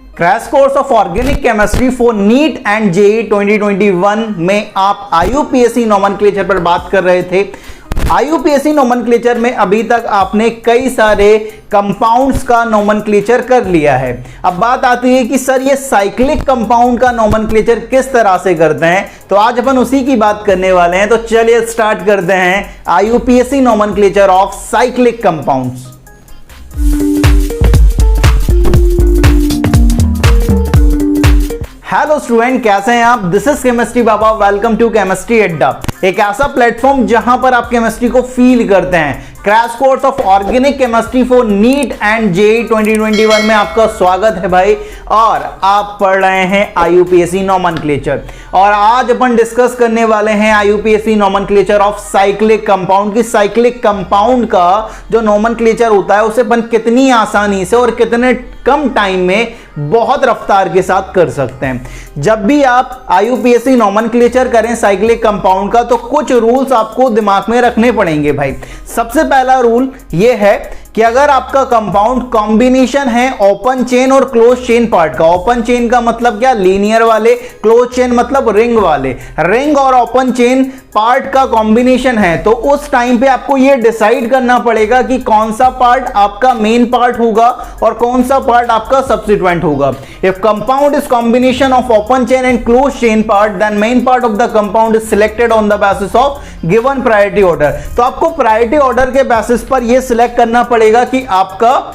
Crash course of organic chemistry for neat and JEE 2021 में आप IUPAC nomenclature पर बात कर रहे थे। आईयूपीएसी नोमेनक्लेचर में अभी तक आपने कई सारे कंपाउंड्स का नोमेनक्लेचर कर लिया है। अब बात आती है कि सर ये साइक्लिक कंपाउंड का नोमेनक्लेचर किस तरह से करते हैं, तो आज अपन उसी की बात करने वाले हैं। तो चलिए स्टार्ट करते हैं IUPAC nomenclature of cyclic compounds. Hello student, कैसे हैं आप? This is chemistry Baba, welcome to chemistry Adda, एक ऐसा प्लेटफॉर्म जहां पर आप केमिस्ट्री को फील करते हैं। Crash course of organic chemistry for neat and JEE 2021 में आपका स्वागत है भाई। और आप पढ़ रहे हैं आईयूपीएसी नोमेनक्लेचर, और आज अपन डिस्कस करने वाले हैं IUPAC nomenclature of cyclic compound की। साइक्लिक कंपाउंड का जो नोमेनक्लेचर होता है उसे अपन कितनी आसानी से और कितने कम टाइम में बहुत रफ्तार के साथ कर सकते हैं। जब भी आप आईयूपीएसी नोमेनक्लेचर करें साइक्लिक कंपाउंड का, तो कुछ रूल्स आपको दिमाग में रखने पड़ेंगे भाई। सबसे पहला रूल यह है कि अगर आपका कंपाउंड कॉम्बिनेशन है ओपन चेन और क्लोज चेन पार्ट का, ओपन चेन का मतलब क्या, लीनियर वाले, क्लोज चेन मतलब रिंग वाले, रिंग और ओपन चेन पार्ट का कॉम्बिनेशन है, तो उस टाइम पे आपको यह डिसाइड करना पड़ेगा कि कौन सा पार्ट आपका मेन पार्ट होगा और कौन सा पार्ट आपका सब्स्टिट्यूएंट होगा। If compound is combination of open chain and close chain part, then main part of the compound is selected on the basis of given priority order. तो आपको priority order के basis पर यह select करना पड़ेगा कि आपका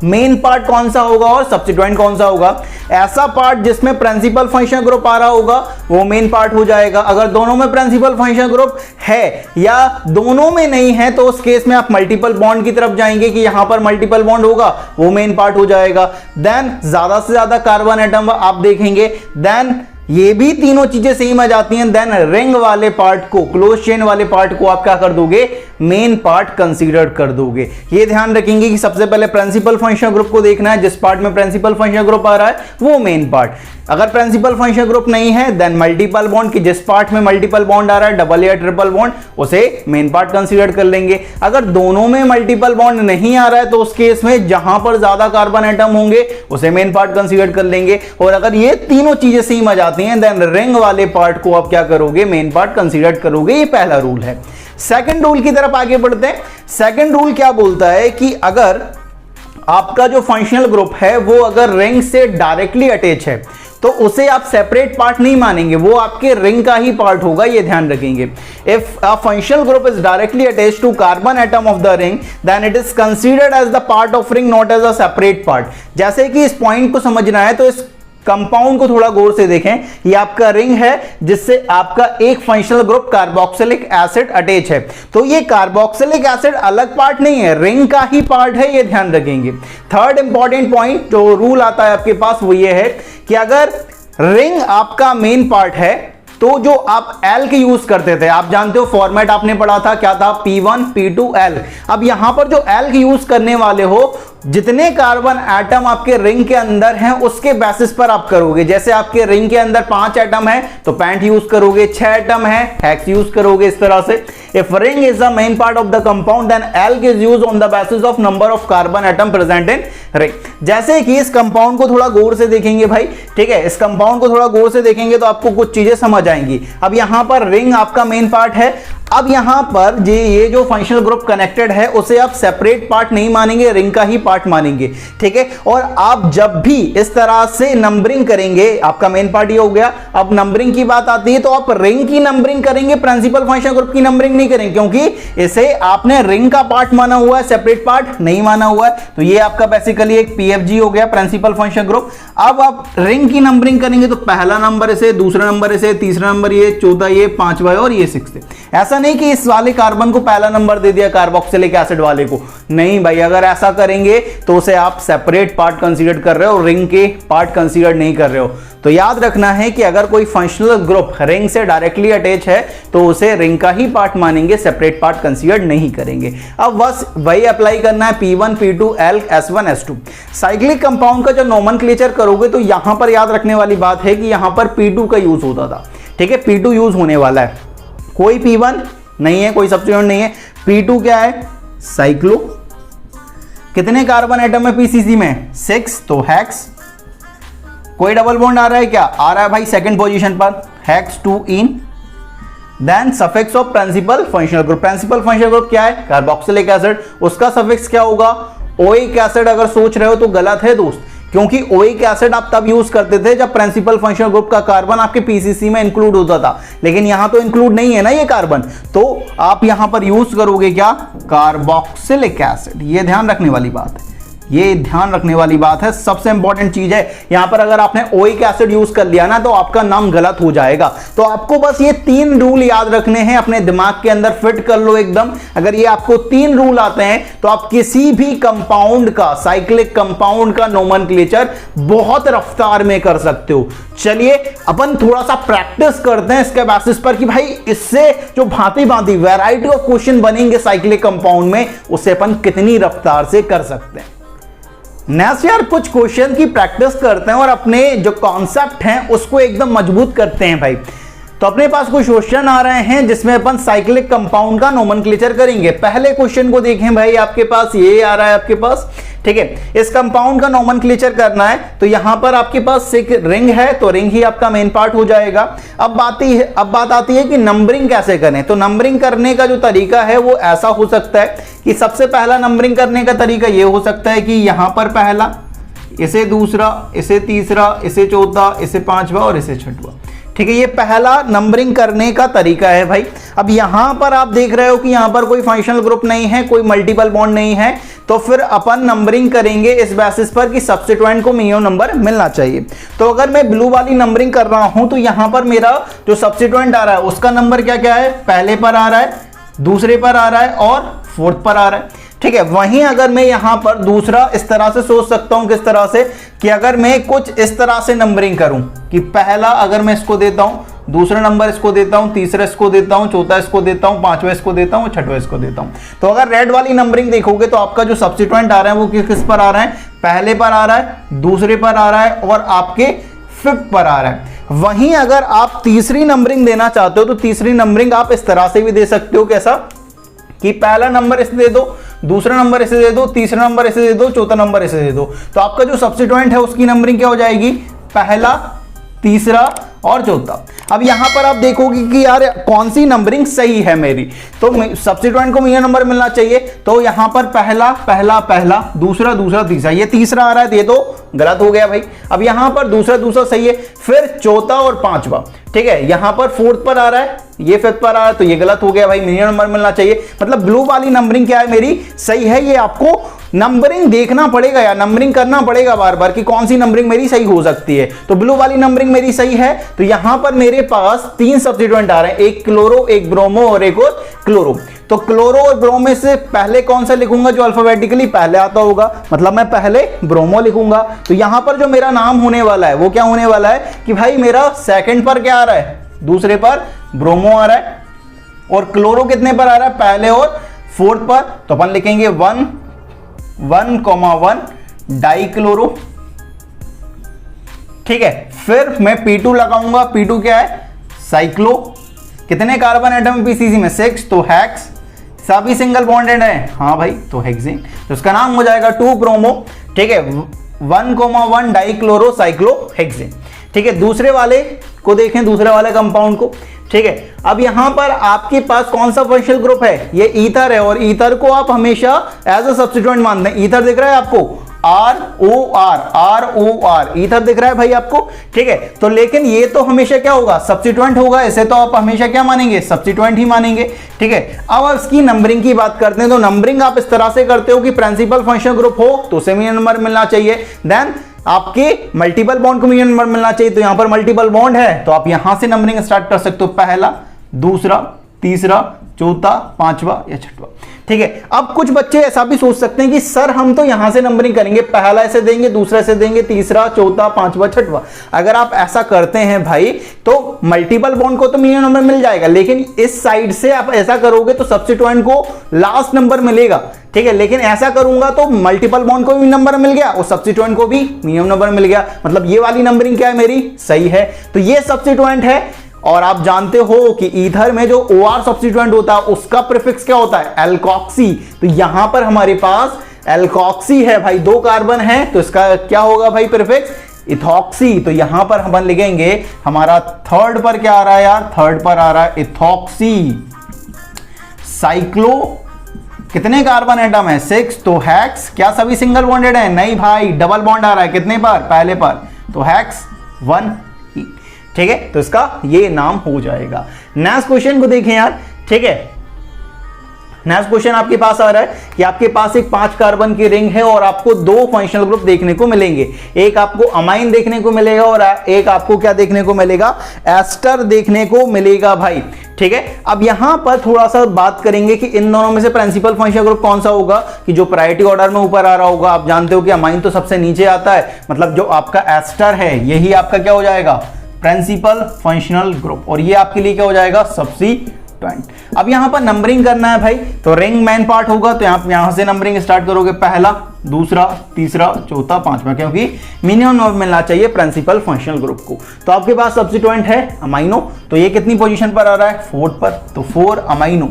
मेन पार्ट कौन सा होगा और सब्स्टिट्यूएंट कौन सा होगा। ऐसा पार्ट जिसमें प्रिंसिपल फंक्शन ग्रुप आ रहा होगा वो मेन पार्ट हो जाएगा। अगर दोनों में प्रिंसिपल फंक्शन ग्रुप है या दोनों में नहीं है, तो उस केस में आप मल्टीपल बॉन्ड की तरफ जाएंगे कि यहां पर मल्टीपल बॉन्ड होगा, वो मेन पार्ट हो जाएगा। देन ज्यादा से ज्यादा कार्बन एटम आप देखेंगे, देन ये भी तीनों चीजें सेम आ जाती हैं। देन रिंग वाले पार्ट को, क्लोज चेन वाले पार्ट को आप क्या कर दोगे, मेन पार्ट कंसीडर कर दोगे। ये ध्यान रखेंगे कि सबसे पहले प्रिंसिपल फंक्शन ग्रुप को देखना है, जिस पार्ट में प्रिंसिपल फंक्शन ग्रुप आ रहा है वो मेन पार्ट। अगर प्रिंसिपल फंक्शन ग्रुप नहीं है, देन मल्टीपल बॉन्ड, कि जिस पार्ट में मल्टीपल बॉन्ड आ रहा है, डबल या ट्रिपल बॉन्ड, उसे मेन पार्ट कंसीडर कर लेंगे। अगर दोनों में मल्टीपल बॉन्ड नहीं आ रहा है, तो उस केस में जहां पर ज्यादा कार्बन एटम होंगे उसे मेन पार्ट कंसीडर कर लेंगे। और अगर ये तीनों चीजें सेम आ जाती हैं, देन रिंग वाले पार्ट को आप क्या करोगे, मेन पार्ट कंसीडर करोगे। ये पहला रूल है। सेकंड रूल की तरफ आगे बढ़ते हैं। सेकंड रूल क्या बोलता है कि अगर आपका जो फंक्शनल ग्रुप है वो अगर रिंग से डायरेक्टली अटैच है, तो उसे आप सेपरेट पार्ट नहीं मानेंगे, वो आपके रिंग का ही पार्ट होगा। ये ध्यान रखेंगे। If a functional group is directly attached to carbon atom of the ring, then it is considered as the part of ring, not as a separate part. जैसे कि इस पॉइंट को समझना है तो इस कंपाउंड को थोड़ा गौर से देखें। ये आपका रिंग है जिससे आपका एक functional group carboxylic acid attach है, तो ये कार्बोक्सिलिक एसिड अलग पार्ट नहीं है, रिंग का ही पार्ट है। ये ध्यान रखेंगे। थर्ड इंपॉर्टेंट पॉइंट जो रूल आता है आपके पास वो ये है कि अगर रिंग आपका मेन पार्ट है, तो जो आप एल के यूज करते थे, आप जानते हो फॉर्मेट आपने पढ़ा था क्या था, P1 P2 L। अब यहां पर जो एल के यूज करने वाले हो, जितने कार्बन एटम आपके रिंग के अंदर हैं उसके बेसिस पर आप करोगे। जैसे आपके रिंग के अंदर 5 एटम है तो पेंट यूज करोगे, 6 एटम है हेक्स यूज करोगे, इस तरह से। If ring is the main part of the compound, then L is used on the basis of number of carbon atom present in ring. जैसे कि इस कंपाउंड को थोड़ा गौर से देखेंगे भाई, ठीक है, इस कंपाउंड को थोड़ा गौर से देखेंगे तो आपको कुछ चीजें समझ आएंगी। अब यहां पर रिंग आपका मेन पार्ट है। अब यहां पर ये जो फंक्शनल ग्रुप कनेक्टेड है उसे आप सेपरेट पार्ट नहीं मानेंगे, रिंग का ही पार्ट मानेंगे, ठीक है। और आप जब भी इस तरह से नंबरिंग करेंगे, आपका मेन पार्ट ये हो गया। अब नंबरिंग की बात आती है तो आप रिंग की नंबरिंग करेंगे, प्रिंसिपल फंक्शन ग्रुप की नंबरिंग नहीं करेंगे, क्योंकि इसे आपने रिंग का पार्ट माना हुआ है, सेपरेट पार्ट नहीं माना हुआ है। तो ये आपका बेसिकली एक PFG हो गया, प्रिंसिपल फंक्शन ग्रुप। अब आप रिंग की नंबरिंग करेंगे तो पहला नंबर इसे, दूसरा नंबर इसे, तीसरा नंबर ये, चौथा ये, पांचवा और ये 6th। ऐसा नहीं कि इस वाले कार्बन को पहला नंबर दे दिया कार्बोक्सिलिक एसिड वाले को, नहीं भाई। अगर ऐसा करेंगे तो उसे आप सेपरेट पार्ट कंसीडर कर रहे हो, रिंग के पार्ट कंसीडर नहीं कर रहे हो। तो याद रखना है कि अगर कोई फंक्शनल ग्रुप रिंग से डायरेक्टली अटैच है तो उसे रिंग का ही पार्ट मानेंगे, सेपरेट पार्ट कंसीडर नहीं करेंगे। अब बस वही अप्लाई करना है P1 P2 L S1 S2। Cyclic compound का जब नोमेनक्लेचर करोगे तो यहां पर याद रखने वाली बात है कि यहां पर P2 का यूज होता था, ठीक है, P2 यूज होने वाला है। कोई P1 नहीं है, कोई सब्स्टिट्यूएंट नहीं है। P2 क्या है, साइक्लो। कितने कार्बन एटम है पीसीसी में, 6, तो हेक्स। कोई डबल बॉन्ड आ रहा है क्या? आ रहा है भाई सेकंड पोजीशन पर, hex 2 ene, then suffix of principal functional group. Principal functional group क्या है? कार्बोक्सिलिक एसिड, उसका सफिक्स क्या होगा? Oic acid. अगर सोच रहे हो तो गलत है दोस्त, क्योंकि ओइक एसिड आप तब यूज करते थे जब प्रिंसिपल फंक्शनल ग्रुप का कार्बन आपके पीसीसी में इंक्लूड होता था, लेकिन यहां तो इंक्लूड नहीं है ना ये कार्बन, तो आप यहां पर यूज करोगे क्या? Carboxylic acid. ये ध्यान रखने वाली बात है, ये ध्यान रखने वाली बात है, सबसे इंपॉर्टेंट चीज है। यहां पर अगर आपने ओइक एसिड यूज कर लिया ना तो आपका नाम गलत हो जाएगा। तो आपको बस ये 3 रूल याद रखने हैं, अपने दिमाग के अंदर फिट कर लो एकदम। अगर ये आपको 3 रूल आते हैं तो आप किसी भी कंपाउंड का, साइक्लिक कंपाउंड का नोमेनक्लेचर बहुत रफ्तार में कर सकते हो। चलिए अपन थोड़ा सा प्रैक्टिस करते हैं इसके बेसिस पर कि भाई इससे जो भांति भांति वैरायटी ऑफ क्वेश्चन बनेंगे साइक्लिक कंपाउंड में, उससे अपन कितनी रफ्तार से कर सकते हैं। नेक्स्ट यार कुछ क्वेश्चन की प्रैक्टिस करते हैं और अपने जो कॉन्सेप्ट हैं उसको एकदम मजबूत करते हैं भाई। तो अपने पास कुछ क्वेश्चन आ रहे हैं जिसमें अपन साइक्लिक कंपाउंड का नोमेनक्लेचर करेंगे। पहले क्वेश्चन को देखें भाई, आपके पास ये आ रहा है आपके पास, ठीक है। इस कंपाउंड का नोमेनक्लेचर करना है तो यहां पर आपके पास एक रिंग है, तो रिंग ही आपका मेन पार्ट हो जाएगा। अब बात आती है कि नंबरिंग कैसे करें। तो नंबरिंग करने का जो तरीका है वो ऐसा हो सकता है कि सबसे पहला नंबरिंग करने का तरीका ये हो सकता है कि यहां पर पहला, इसे दूसरा, इसे तीसरा, इसे चौथा, इसे पांचवा और इसे छठवा, ठीक है। ये पहला नंबरिंग करने का तरीका है भाई। अब यहां पर आप देख रहे हो कि यहां पर कोई फंक्शनल ग्रुप नहीं है, कोई मल्टीपल बॉन्ड नहीं है, तो फिर अपन नंबरिंग करेंगे इस बेसिस पर कि सब्स्टिट्यूएंट को मिनिमम नंबर मिलना चाहिए। तो अगर मैं ब्लू वाली नंबरिंग कर रहा हूं तो यहां पर मेरा जो सब्स्टिट्यूएंट आ रहा है उसका नंबर क्या क्या है? पहले पर आ रहा है, दूसरे पर आ रहा है और फोर्थ पर आ रहा है, ठीक है। वहीं अगर मैं यहां पर दूसरा इस तरह से सोच सकता हूं, किस तरह से, कि अगर मैं कुछ इस तरह से नंबरिंग करूं कि पहला अगर मैं इसको देता हूं, दूसरा नंबर इसको देता हूं, तीसरा इसको देता हूं, चौथा इसको देता हूं, पांचवा इसको देता हूं, छठवा इसको देता हूं। तो अगर रेड वाली नंबरिंग देखोगे तो आपका जो सब्स्टिट्यूएंट आ रहा है वो किस पर आ रहा है? पहले पर आ रहा है, दूसरे पर आ रहा है और आपके फिफ्थ पर आ रहा है। वहीं अगर आप तीसरी नंबरिंग देना चाहते हो तो तीसरी नंबरिंग आप इस तरह से भी दे सकते हो। कैसा? कि पहला नंबर इसे दे दो, दूसरा नंबर इसे दे दो, तीसरा नंबर इसे दे दो, चौथा नंबर इसे दे दो। तो आपका जो सब्स्टिट्यूएंट है उसकी नंबरिंग क्या हो जाएगी? पहला, तीसरा और चौथा। अब यहां पर आप देखोगे कि यार कौन सी नंबरिंग सही है मेरी। तो सब्स्टिट्यूएंट को मिनिमम नंबर मिलना चाहिए, तो यहां पर पहला पहला पहला, दूसरा दूसरा तीसरा, ये तीसरा आ रहा है तो ये तो गलत हो गया भाई। अब यहां पर दूसरा दूसरा सही है, फिर चौथा और पांचवा, ठीक है। यहां पर फोर्थ पर आ रहा है, ये फिफ्थ पर आ रहा है तो ये गलत हो गया भाई, मिनिमम नंबर मिलना चाहिए। मतलब ब्लू वाली नंबरिंग क्या है मेरी? सही है। ये आपको नंबरिंग देखना पड़ेगा या नंबरिंग करना पड़ेगा बार बार कि कौन सी नंबरिंग मेरी सही हो सकती है। तो ब्लू वाली नंबरिंग मेरी सही है। तो यहां पर मेरे पास 3 सब्स्टिट्यूएंट आ रहे हैं, एक क्लोरो, एक ब्रोमो और एक और क्लोरो। तो क्लोरो और ब्रोमो से पहले कौन सा लिखूंगा? जो अल्फाबेटिकली पहले आता होगा, मतलब मैं पहले ब्रोमो लिखूंगा। तो यहां पर जो मेरा नाम होने वाला है वो क्या होने वाला है कि भाई मेरा सेकंड पर क्या आ रहा है? दूसरे पर ब्रोमो आ रहा है और क्लोरो कितने पर आ रहा है? पहले और फोर्थ पर। तो अपन लिखेंगे 1,1,1 डाइक्लोरो, ठीक है। फिर मैं P2 लगाऊंगा, P2 क्या है? साइक्लो। कितने कार्बन एटम है पीसीसी में? 6, तो हेक्स। सभी सिंगल बॉन्डेड है, हाँ भाई, तो हेक्सेन। तो इसका नाम हो जाएगा 2 ब्रोमो, ठीक है, 1,1 डाइक्लोरो साइक्लो हेक्सेन, ठीक है। दूसरे वाले को देखें, दूसरे वाले कंपाउंड को, ठीक है। अब यहां पर आपके पास कौन सा फंक्शनल ग्रुप है? ये ईथर है और ईथर को आप हमेशा एज अ सब्स्टिट्यूएंट मानते हैं। ईथर दिख रहा है आपको? ROR ईथर दिख रहा है भाई आपको, ठीक है। तो लेकिन ये तो हमेशा क्या होगा? सब्स्टिट्यूएंट होगा। इसे तो आप हमेशा क्या मानेंगे? सब्स्टिट्यूएंट ही मानेंगे, ठीक है। अब इसकी नंबरिंग की बात करते हैं तो नंबरिंग आप इस तरह से करते हो कि प्रिंसिपल फंक्शनल ग्रुप हो तो उसे मिनिमम नंबर मिलना चाहिए। देन आपके मल्टीपल बॉन्ड को मिनिमम नंबर मिलना चाहिए, तो यहां पर मल्टीपल बॉन्ड है तो आप यहां से नंबरिंग स्टार्ट कर सकते हो, पहला, दूसरा, तीसरा, चौथा, पांचवा या छठवा, ठीक है। अब कुछ बच्चे ऐसा भी सोच सकते हैं कि सर हम तो यहां से नंबरिंग करेंगे, पहला ऐसे देंगे, दूसरा ऐसे देंगे, तीसरा, चौथा, पांचवा, छठवा। अगर आप ऐसा करते हैं भाई तो मल्टीपल बॉन्ड को तो मिनिमम नंबर मिल जाएगा, लेकिन इस साइड से आप ऐसा करोगे तो सब्स्टिट्यूएंट को लास्ट नंबर मिलेगा, ठीक है। लेकिन ऐसा करूंगा तो मल्टीपल बॉन्ड को भी नंबर मिल गया और सब्स्टिट्यूएंट को भी मिनिमम नंबर मिल गया। मतलब ये वाली नंबरिंग क्या है मेरी? सही है। तो ये सब्स्टिट्यूएंट है और आप जानते हो कि ईथर में जो OR सब्स्टिट्यूएंट होता है उसका प्रीफिक्स क्या होता है? एल्कोक्सी। तो यहां पर हमारे पास एल्कोक्सी है भाई, 2 कार्बन है तो इसका क्या होगा भाई प्रीफिक्स? इथॉक्सी, तो यहां पर हम लिखेंगे हमारा थर्ड पर क्या आ रहा है यार, थर्ड पर आ रहा है इथॉक्सी। साइक्लो कितने कार्बन एटम है 6, तो हेक्स क्या सभी सिंगल बॉन्डेड है, नहीं भाई डबल बॉन्ड आ रहा है कितने पर, पहले पर, तो हेक्स 1 ई। ठीक है, तो इसका ये नाम हो जाएगा। नेक्स्ट क्वेश्चन को देखें यार। ठीक है, नेक्स्ट क्वेश्चन आपके पास आ रहा है कि आपके पास एक 5 कार्बन की रिंग है और आपको 2 फंक्शनल ग्रुप देखने को मिलेंगे, एक आपको अमाइन देखने को मिलेगा और एक आपको क्या देखने को मिलेगा, एस्टर देखने को मिलेगा भाई। ठीक है, अब यहां पर थोड़ा सा बात करेंगे कि इन दोनों में से प्रिंसिपल फंक्शनल ग्रुप कौन सा होगा, कि जो प्रायोरिटी ऑर्डर में ऊपर आ रहा होगा। आप जानते हो कि अमाइन तो सबसे नीचे आता है, मतलब जो आपका एस्टर है यही आपका क्या हो जाएगा, प्रिंसिपल फंक्शनल ग्रुप, और ये आपके लिए क्या हो जाएगा, सब्स्टिट्यूएंट। अब यहां पर नंबरिंग करना है भाई, तो रिंग मेन पार्ट होगा, तो यहां से नंबरिंग स्टार्ट करोगे, पहला, दूसरा, तीसरा, चौथा, पांचवा, क्योंकि मिनिमम नंबर मिलना चाहिए प्रिंसिपल फंक्शनल ग्रुप को। तो आपके पास सब्स्टिट्यूएंट है अमाइनो, तो ये कितनी पोजीशन पर आ रहा है, 4th पर, तो 4 अमाइनो।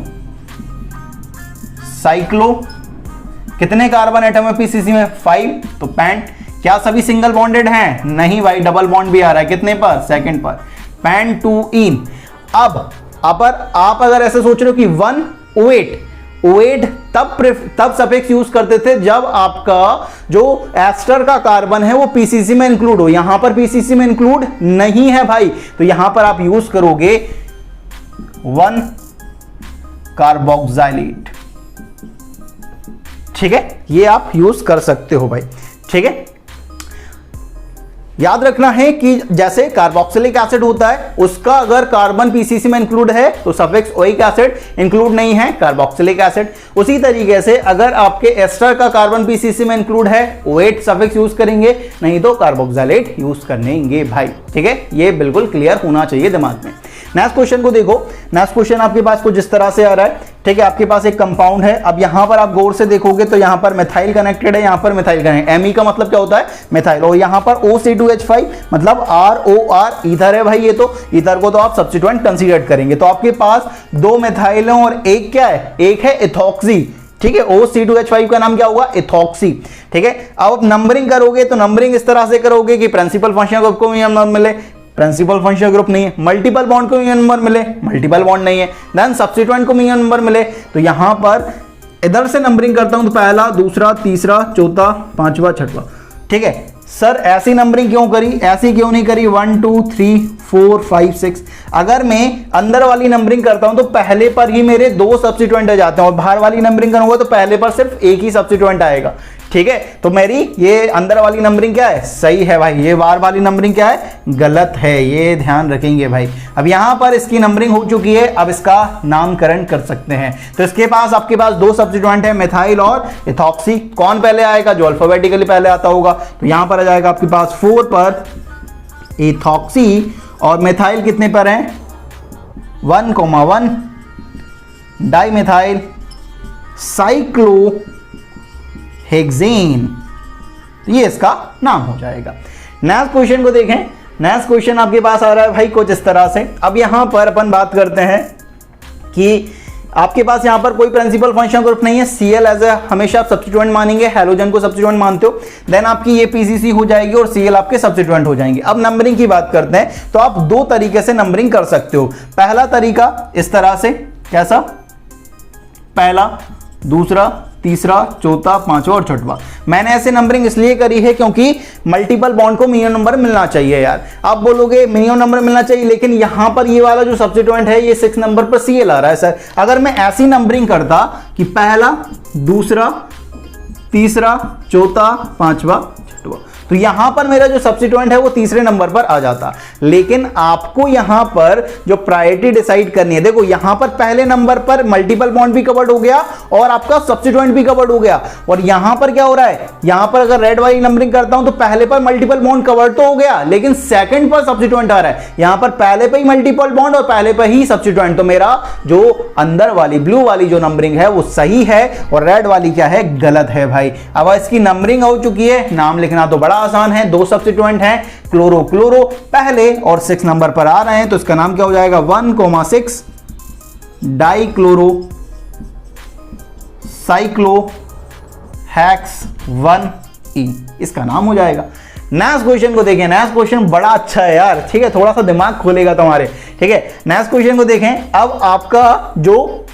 साइक्लो कितने कार्बन एटम है पीसीसी में, 5, तो पेंट क्या सभी सिंगल बॉन्डेड हैं, नहीं भाई डबल बॉन्ड भी आ रहा है कितने पर, 2nd पर, पेंटूइन। अब आप अगर ऐसे सोच रहे हो कि 1 तब सफिक्स यूज करते थे जब आपका जो एस्टर का कार्बन है वो पीसीसी में इंक्लूड हो, यहां पर पीसीसी में इंक्लूड नहीं है भाई, तो यहां पर आप यूज करोगे 1 कार्बोक्सिलेट। ठीक है, ये आप यूज कर सकते हो भाई। ठीक है, याद रखना है कि जैसे कार्बोक्सिलिक एसिड होता है उसका अगर कार्बन पीसीसी में इंक्लूड है तो सफिक्स ओइक एसिड, इंक्लूड नहीं है कार्बोक्सिलिक एसिड। उसी तरीके से अगर आपके एस्टर का कार्बन पीसीसी में इंक्लूड है ओएट सफिक्स यूज करेंगे, नहीं तो कार्बोक्सिलेट यूज करेंगे भाई। ठीक है, ये बिल्कुल क्लियर होना चाहिए दिमाग में। नेक्स्ट क्वेश्चन को देखो। नेक्स्ट क्वेश्चन आपके पास कुछ इस तरह से आ रहा है। ठीक है, आपके पास एक कंपाउंड है, अब यहां पर आप गौर से देखोगे तो यहां पर मिथाइल कनेक्टेड है, यहां पर मिथाइल कनेक्टेड, एमी का मतलब क्या होता है, मिथाइल, और यहां पर OC2H5 मतलब ROR ईथर है भाई, ये तो ईथर को तो आप सब्स्टिट्यूएंट कंसीडर करेंगे। तो आपके पास 2 मिथाइल है और एक क्या है, एक है इथॉक्सी। ठीक है, OC2H5 का नाम क्या होगा, इथॉक्सी। ठीक है, अब नंबरिंग करोगे तो नंबरिंग इस तरह से करोगे कि प्रिंसिपल फंक्शनल ग्रुप को नंबर मिले, प्रिंसिपल फंक्शनल ग्रुप नहीं है, मल्टीपल बॉन्ड को मिनिमम नंबर मिले, मल्टीपल बॉन्ड नहीं है, देन सब्स्टिट्यूएंट को मिनिमम नंबर मिले। तो यहां पर इधर से नंबरिंग करता हूं तो पहला, दूसरा, तीसरा, चौथा, पांचवा, छठवा। ठीक है सर, ऐसी नंबरिंग क्यों करी, ऐसी क्यों नहीं करी 1 2 3 4 5 6। अगर मैं अंदर वाली नंबरिंग करता हूं तो पहले पर ही मेरे 2 सब्स्टिट्यूएंट आ जाते हैं, और बाहर वाली नंबरिंग करूंगा तो पहले पर सिर्फ एक ही सब्स्टिट्यूएंट आएगा। ठीक है, तो मेरी ये अंदर वाली नंबरिंग क्या है, सही है भाई, ये बाहर वाली नंबरिंग क्या है, गलत है, ये ध्यान रखेंगे भाई। अब यहां पर इसकी नंबरिंग हो चुकी है, अब इसका नामकरण कर सकते हैं। तो इसके पास आपके पास 2 सब्स्टिट्यूएंट है, मिथाइल और इथॉक्सी। कौन पहले आएगा, जो अल्फाबेटिकली पहले आता होगा, तो यहां पर आ जाएगा आपके पास 4 पर इथॉक्सी, और मिथाइल कितने पर है 1,1, डाइमिथाइल साइक्लो हेक्सेन, ये इसका नाम हो जाएगा। नेक्स्ट क्वेश्चन को देखें। नेक्स्ट क्वेश्चन आपके पास आ रहा है भाई कुछ इस तरह से। अब यहां पर अपन बात करते हैं कि आपके पास यहां पर कोई प्रिंसिपल फंक्शनल ग्रुप नहीं है, Cl एज ए हमेशा आप सब्स्टिट्यूएंट मानेंगे, हैलोजन को सब्स्टिट्यूएंट मानते हो, देन आपकी ये पीसीसी हो जाएगी और Cl आपके सब्स्टिट्यूएंट हो जाएंगे। अब नंबरिंग की बात करते हैं, तो आप 2 तरीके से नंबरिंग कर सकते हो। पहला तरीका इस तरह से, कैसा, पहला, दूसरा, तीसरा, चौथा, पांचवा और छठवा। मैंने ऐसे नंबरिंग इसलिए करी है क्योंकि मल्टीपल बॉन्ड को मिनिमम नंबर मिलना चाहिए यार। आप बोलोगे मिनिमम नंबर मिलना चाहिए, लेकिन यहां पर ये वाला जो सब्स्टिट्यूएंट है ये 6 नंबर पर Cl आ रहा है सर। अगर मैं ऐसी नंबरिंग करता कि पहला, दूसरा, तीसरा, चौथा, पांचवा, छठवा, तो यहां पर मेरा जो सब्स्टिट्यूएंट है वो तीसरे नंबर पर आ जाता। लेकिन आपको यहां पर जो प्रायोरिटी डिसाइड करनी है, देखो यहां पर पहले नंबर पर मल्टीपल बॉन्ड भी कवर्ड हो गया और आपका सब्स्टिट्यूएंट भी कवर्ड हो गया, और यहां पर क्या हो रहा है, यहां पर अगर रेड वाली नंबरिंग करता हूं तो पहले पर मल्टीपल बॉन्ड कवर्ड तो हो गया, लेकिन सेकंड पर सब्स्टिट्यूएंट आ रहा है। यहां पर पहले पर ही मल्टीपल बॉन्ड और पहले पर ही सब्स्टिट्यूएंट, तो मेरा जो अंदर वाली ब्लू वाली जो नंबरिंग है वो सही है और रेड वाली क्या है, गलत है भाई। अब इसकी नंबरिंग हो चुकी है, नाम लिखना तो बड़ा आसान है। 2 सब्स्टिट्यूएंट हैं, क्लोरो क्लोरो पहले और 6 नंबर पर आ रहे हैं, तो इसका नाम क्या हो जाएगा 1,6 डाइक्लोरो साइक्लो हेक्स 1E, इसका नाम हो जाएगा। नेक्स्ट क्वेश्चन को देखें, नेक्स्ट क्वेश्चन बड़ा अच्छा है यार, ठीक है, थोड़ा सा दिमाग खोलेगा तुम्हारे, ठीक है। नेक्स्ट क्वेश्चन को देखें, अब आपका जो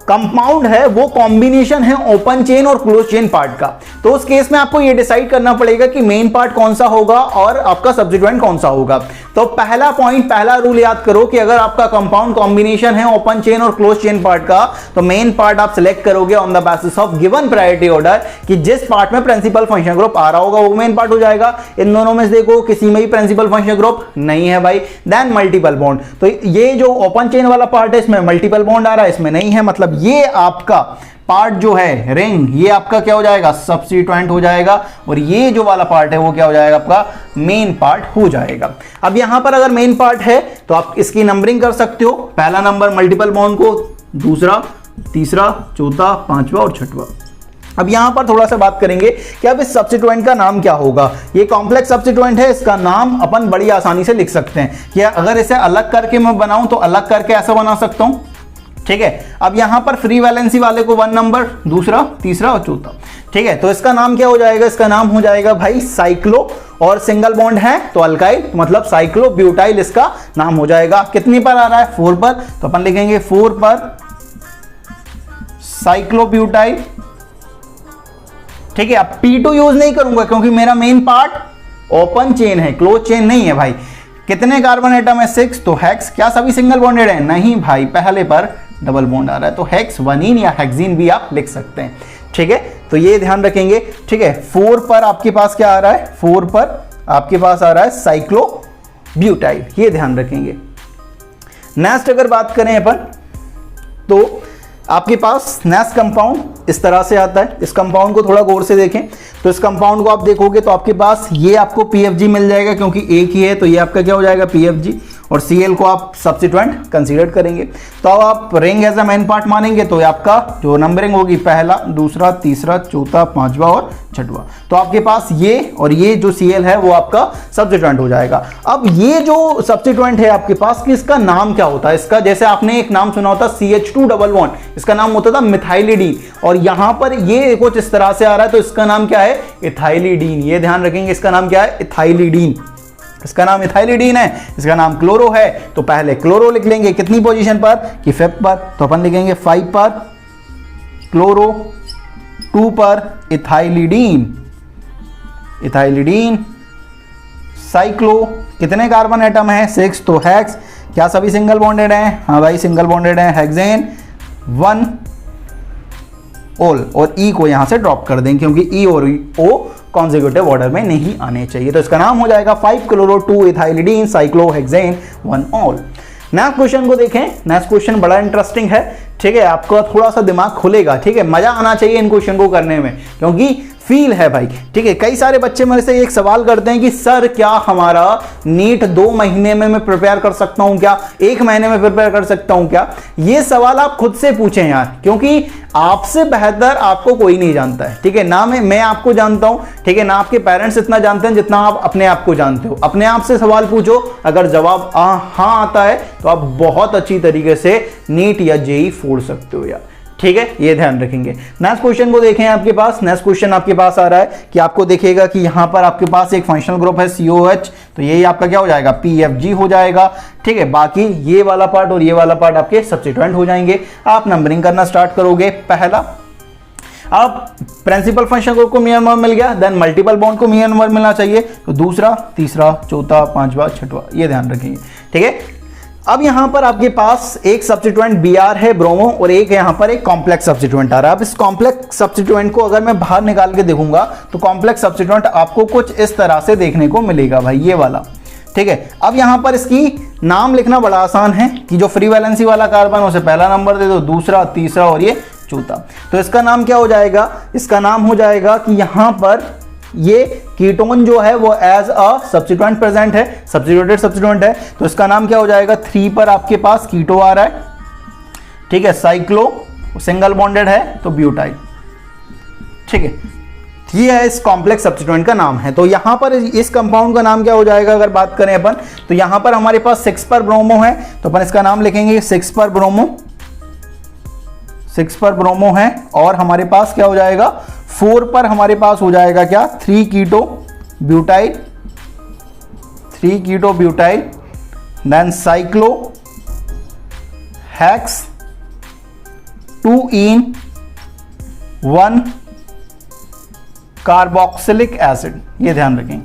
कंपाउंड है वो कॉम्बिनेशन है ओपन चेन और क्लोज चेन पार्ट का। तो उस केस में आपको ये डिसाइड करना पड़ेगा कि मेन पार्ट कौन सा होगा और आपका सब्स्टिट्यूएंट कौन सा होगा। तो पहला पॉइंट, पहला रूल याद करो कि अगर आपका कंपाउंड कॉम्बिनेशन है ओपन चेन और क्लोज चेन पार्ट का, तो मेन पार्ट आप सिलेक्ट करोगे on the basis of given priority order, कि जिस पार्ट में प्रिंसिपल फंक्शन ग्रुप आ रहा होगा वो मेन पार्ट हो जाएगा। इन दोनों में से देखो किसी में भी प्रिंसिपल फंक्शन ग्रुप नहीं है भाई, देन मल्टीपल बॉन्ड। तो ये जो ओपन चेन वाला पार्ट है इसमें मल्टीपल बॉन्ड आ रहा है, इसमें नहीं है, मतलब ये आपका पार्ट जो है रिंग, ये आपका क्या हो जाएगा, सब्स्टिट्यूएंट हो जाएगा, और ये जो वाला पार्ट है वो क्या हो जाएगा, आपका मेन पार्ट हो जाएगा। अब यहां पर अगर मेन पार्ट है तो आप इसकी नंबरिंग कर सकते हो, पहला नंबर मल्टीपल बॉन्ड को, दूसरा, तीसरा, चौथा, पांचवा और छठवा। अब यहां पर थोड़ा सा बात करेंगे कि अब इस सब्स्टिट्यूएंट का नाम क्या होगा। ये कॉम्प्लेक्स सब्स्टिट्यूएंट है, इसका नाम अपन बड़ी आसानी से लिख सकते हैं कि अगर इसे अलग करके मैं बनाऊं तो अलग करके ऐसा बना सकता हूं, ठीक है। अब यहां पर फ्री वैलेंसी वाले को 1 नंबर, दूसरा, तीसरा और चौथा, ठीक है। तो इसका नाम क्या हो जाएगा, इसका नाम हो जाएगा भाई साइक्लो, और सिंगल बॉन्ड है तो अल्काइल, मतलब साइक्लो ब्यूटाइल इसका नाम हो जाएगा। कितनी पर आ रहा है, 4 पर, तो अपन लिखेंगे 4 पर साइक्लो ब्यूटाइल, ठीक है। अब P2 यूज नहीं करूंगा क्योंकि मेरा मेन पार्ट ओपन चेन है, क्लोज चेन नहीं है भाई। कितने कार्बन एटम है, 6, तो हेक्स, क्या सभी सिंगल बॉन्डेड है, नहीं भाई, पहले पर डबल बॉन्ड आ रहा है, तो हेक्स वनीन या हेक्सीन भी आप लिख सकते हैं, ठीक है। तो ये ध्यान रखेंगे, ठीक है। 4 पर आपके पास क्या आ रहा है, 4 पर आपके पास आ रहा है साइक्लो ब्यूटाइल, ये ध्यान रखेंगे। नेक्स्ट अगर बात करें अपन, तो आपके पास नेक्स्ट कंपाउंड इस तरह से आता है। इस कंपाउंड को थोड़ा गौर से देखें, तो इस कंपाउंड को आप देखोगे तो आपके पास ये आपको PFG मिल जाएगा, क्योंकि एक ही है तो ये आपका क्या हो जाएगा, PFG, और Cl को आप सब्स्टिट्यूएंट कंसीडर करेंगे। तो अब आप ring as a main part मानेंगे तो आपका जो नंबरिंग होगी, पहला, दूसरा, तीसरा, चौथा, पांचवा और छठवा, तो आपके पास ये और ये जो Cl है वो आपका सब्स्टिट्यूएंट हो जाएगा। अब ये जो सब्स्टिट्यूएंट है आपके पास, कि इसका नाम क्या होता है, इसका जैसे आपने एक नाम सुना होता CH2 डबल बॉन्ड, इसका नाम होता था मिथाइलिडीन, और यहां पर ये कुछ इस तरह से आ रहा है तो इसका नाम क्या है, इथाइलिडीन। ये ध्यान रखेंगे, इसका नाम क्या है, इथाइलिडीन, इसका नाम इथाइलिडीन है। इसका नाम क्लोरो है तो पहले क्लोरो लिख लेंगे, कितनी पोजीशन पर, कि 5 पर, तो अपन लिखेंगे 5 पर क्लोरो, 2 पर इथाइलिडीन, इथाइलिडीन, साइक्लो, कितने कार्बन एटम है, 6, तो हेक्स, क्या सभी सिंगल बॉन्डेड हैं, हाँ भाई सिंगल बॉन्डेड हैं, हेक्सेन, 1 ओल, और ई को यहां से ड्रॉप कर देंगे क्योंकि ई और ओ कॉन्जिक्यूटिव ऑर्डर में नहीं आने चाहिए। तो इसका नाम हो जाएगा 5 chloro 2 ethylidene cyclohexane 1 all. Next question को देखें, नेक्स्ट क्वेश्चन बड़ा इंटरेस्टिंग है, ठीक है, आपका थोड़ा सा दिमाग खुलेगा, ठीक है, मजा आना चाहिए इन क्वेश्चन को करने में क्योंकि फील है भाई, ठीक है। कई सारे बच्चे मेरे से एक सवाल करते हैं कि सर क्या हमारा नीट 2 महीने में मैं प्रिपेयर कर सकता हूं क्या, 1 महीने में प्रिपेयर कर सकता हूं क्या। ये सवाल आप खुद से पूछें यार, क्योंकि आपसे बेहतर आपको कोई नहीं जानता है, ठीक है। ना मैं आपको जानता हूं, ठीक है, ना आपके पेरेंट्स इतना जानते हैं जितना आप अपने आप को जानते हो। अपने आप से सवाल पूछो, अगर जवाब हाँ आता है तो आप बहुत अच्छी तरीके से नीट या जेई फोड़ सकते हो यार, ठीक है, ये ध्यान रखेंगे। नेक्स्ट क्वेश्चन को देखें, आपके पास नेक्स्ट क्वेश्चन आपके पास आ रहा है कि आपको देखेगा कि यहां पर आपके पास एक फंक्शनल ग्रुप है COH, तो ये आपका क्या हो जाएगा, PFG हो जाएगा, ठीक है। बाकी ये वाला पार्ट और ये वाला पार्ट आपके सब्स्टिट्यूएंट हो जाएंगे। आप नंबरिंग करना स्टार्ट करोगे, पहला, अब प्रिंसिपल फंक्शन ग्रुप को मिलियन नंबर मिल गया, देन मल्टीपल बॉन्ड को मिलियन नंबर मिलना चाहिए, तो दूसरा, तीसरा, चौथा, पांचवा, छठवा, ये ध्यान रखेंगे, ठीक है। अब यहां पर आपके पास एक सब्स्टिट्यूएंट Br है ब्रोमो, और एक यहां पर एक कॉम्प्लेक्स सब्स्टिट्यूएंट आ रहा है। अब इस कॉम्प्लेक्स सब्स्टिट्यूएंट को अगर मैं बाहर निकाल के देखूंगा तो कॉम्प्लेक्स सब्स्टिट्यूएंट आपको कुछ इस तरह से देखने को मिलेगा भाई, ये वाला, ठीक है। अब यहां पर इसकी नाम लिखना बड़ा आसान है कि जो फ्री वैलेंसी वाला कार्बन उसे पहला नंबर दे दो, दूसरा, तीसरा और ये चौथा। तो इसका नाम क्या हो जाएगा, इसका नाम हो जाएगा कि यहां पर ये कीटोन जो है वो एज अ सब्स्टिट्यूएंट प्रेजेंट है, सब्स्टिट्यूटेड सब्स्टिट्यूएंट है, तो इसका नाम क्या हो जाएगा, 3 पर आपके पास कीटो आ रहा है, ठीक है, साइक्लो, सिंगल बॉन्डेड है तो ब्यूटाइल, ठीक है। ये है इस कॉम्प्लेक्स सब्स्टिट्यूएंट का नाम है। तो यहां पर इस कंपाउंड का नाम क्या हो जाएगा, अगर बात करें अपन, तो यहां पर हमारे पास 6 पर ब्रोमो है, तो अपन इसका नाम लिखेंगे 6 पर ब्रोमो, 6 पर ब्रोमो है, और हमारे पास क्या हो जाएगा, 4 पर हमारे पास हो जाएगा क्या, 3 कीटो ब्यूटाइल, 3 कीटो ब्यूटाइल, देन साइक्लो हेक्स 2 इन 1 कार्बोक्सिलिक एसिड, ये ध्यान रखें,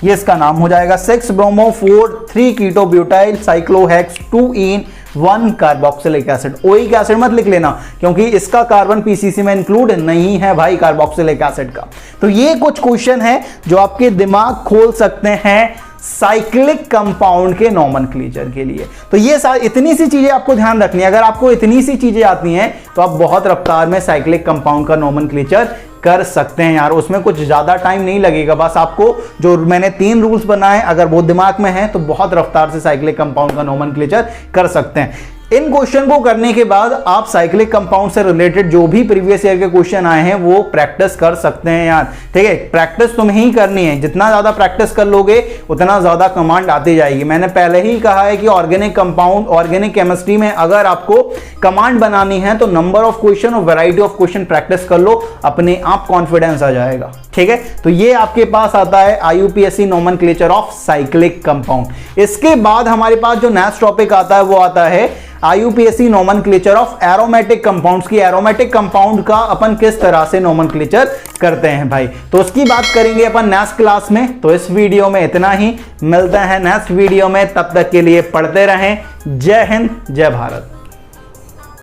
ये इसका नाम हो जाएगा 6 ब्रोमो 4 3 कीटो ब्यूटाइल साइक्लोहेक्स 2 इन 1 कार्बोक्सिलिक एसिड। ओइक एसिड मत लिख लेना क्योंकि इसका कार्बन पीसीसी में इंक्लूड नहीं है भाई कार्बोक्सिलिक एसिड का। तो ये कुछ क्वेश्चन है जो आपके दिमाग खोल सकते हैं साइक्लिक कंपाउंड के नोमेनक्लेचर के लिए। तो ये इतनी सी चीजें आपको ध्यान रखनी है। अगर आपको इतनी सी चीजें आती हैं तो आप बहुत रफ्तार में साइक्लिक कंपाउंड का नोमेनक्लेचर कर सकते हैं यार, उसमें कुछ ज्यादा टाइम नहीं लगेगा। बस आपको जो मैंने 3 रूल्स बनाए अगर वो दिमाग में है तो बहुत रफ्तार से साइक्लिक कंपाउंड का नोमेनक्लेचर कर सकते हैं। इन क्वेश्चन को करने के बाद आप साइक्लिक कंपाउंड से रिलेटेड जो भी प्रीवियस ईयर के क्वेश्चन आए हैं वो प्रैक्टिस कर सकते हैं यार, ठीक है। प्रैक्टिस तुम्हें ही करनी है, जितना ज्यादा प्रैक्टिस कर लोगे उतना ज्यादा कमांड आती जाएगी। मैंने पहले ही कहा है कि ऑर्गेनिक कंपाउंड ऑर्गेनिक केमिस्ट्री में अगर आपको कमांड बनानी है तो नंबर ऑफ क्वेश्चन और वैरायटी ऑफ क्वेश्चन प्रैक्टिस कर लो, अपने आप कॉन्फिडेंस आ जाएगा, ठीक है। तो ये आपके पास आता है आईयूपीएससी नोमेनक्लेचर ऑफ साइक्लिक कंपाउंड। इसके बाद हमारे पास जो नेक्स्ट टॉपिक आता है वो आता है आईयूपीएससी नोमेनक्लेचर ऑफ एरोमेटिक कंपाउंड्स की। एरोमेटिक कंपाउंड का अपन किस तरह से नोमेनक्लेचर करते हैं भाई, तो उसकी बात करेंगे अपन नेक्स्ट क्लास में। तो इस वीडियो में इतना ही, मिलते हैं नेक्स्ट वीडियो में, तब तक के लिए पढ़ते रहें। जय हिंद, जय भारत।